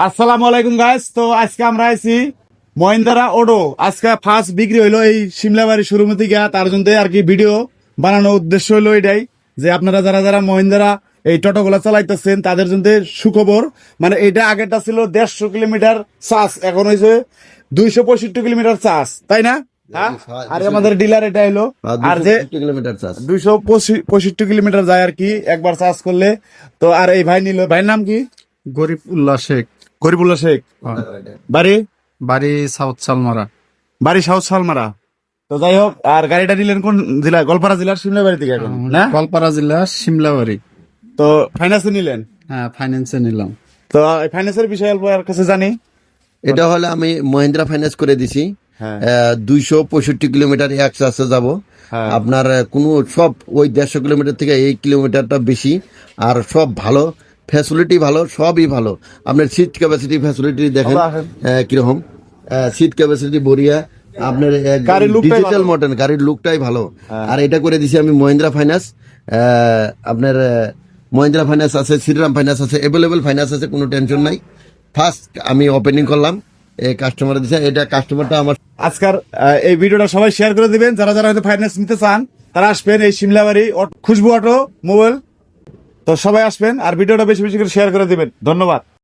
আসসালামু আলাইকুম গাইস। তো আজকে আমরা আইছি মহিন্দ্রা অটো। আজকে ফার্স্ট বিক্রি হইলো এই সিমলাবাড়ি শোরুম থেকে, তার জন্য আর কি ভিডিও বানানোর উদ্দেশ্য হইলো এটাই যে আপনারা যারা যারা মহিন্দ্রা এই টোটোগুলা চালাইতেছেন তাদের জন্য সুখবর। মানে এটা আগেরটা ছিল 150 কিলোমিটার চার্জ, এখন হয়েছে 265 কিলোমিটার চার্জ, তাই না? হ্যাঁ। আর আমাদের ডিলার এটা হলো আর যে 265 কিলোমিটার যায় আর কি একবার চার্জ করলে। তো আর এই ভাই নিল, ভাইয়ের নাম কি? গরিবউল্লাহ শেখ। গরিবুল্লাহ শেখ। বাড়ি বাড়ি সাউথ সালমারা। বাড়ি সাউথ সালমারা। তো যাই হোক, আর গাড়িটা নিলেন কোন জেলা? গোলপাড়া জেলার সিমলাবাড়ি থেকে এখন না? কলপাড়া জেলা সিমলাবাড়ি। তো ফাইন্যান্সে নিলেন? হ্যাঁ, ফাইন্যান্সে নিলাম। তো ফাইন্যান্সের বিষয়ে অল্প আর কাছে জানি। এটা হলে আমি মহিন্দ্রা ফাইন্যান্স করে দিছি। হ্যাঁ। 265 কিলোমিটার এক চার্জে যাব। হ্যাঁ। আপনার কোনো সব ওই 150 কিলোমিটার থেকে এই কিলোমিটারটা বেশি, আর সব ভালো, ফ্যাসিলিটি ভালো, সবই ভালো। আপনার সিট ক্যাপাসিটি ফ্যাসিলিটি দেখেন কিরকম, সিট ক্যাপাসিটি বড়িয়া। আপনার গাড়ির lookটাই ডিজিটাল ভালো। মডেল, গাড়ির লুকটাই ভালো। আর এটা করে দিছি আমি মহিন্দ্রা ফাইন্যান্স। আপনার মহিন্দ্রা ফাইন্যান্স আছে, শ্রীরাম ফাইন্যান্স আছে, অ্যাভেলেবেল ফাইন্যান্স আছে, কোনো টেনশন নাই। ফার্স্ট আমি ওপেনিং করলাম, এই কাস্টমার দিছে। এটা কাস্টমারটা আমার আজকাল এই ভিডিওটা সবাই শেয়ার করে দিবেন, যারা যারা হয়তো ফাইন্যান্স নিতে চান তারা আসবেন এই সিমলাবাড়ি খুশবু অটো মোবাইল। তো সবাই আসবেন আর ভিডিওটা বেশি বেশি করে শেয়ার করে দিবেন। ধন্যবাদ।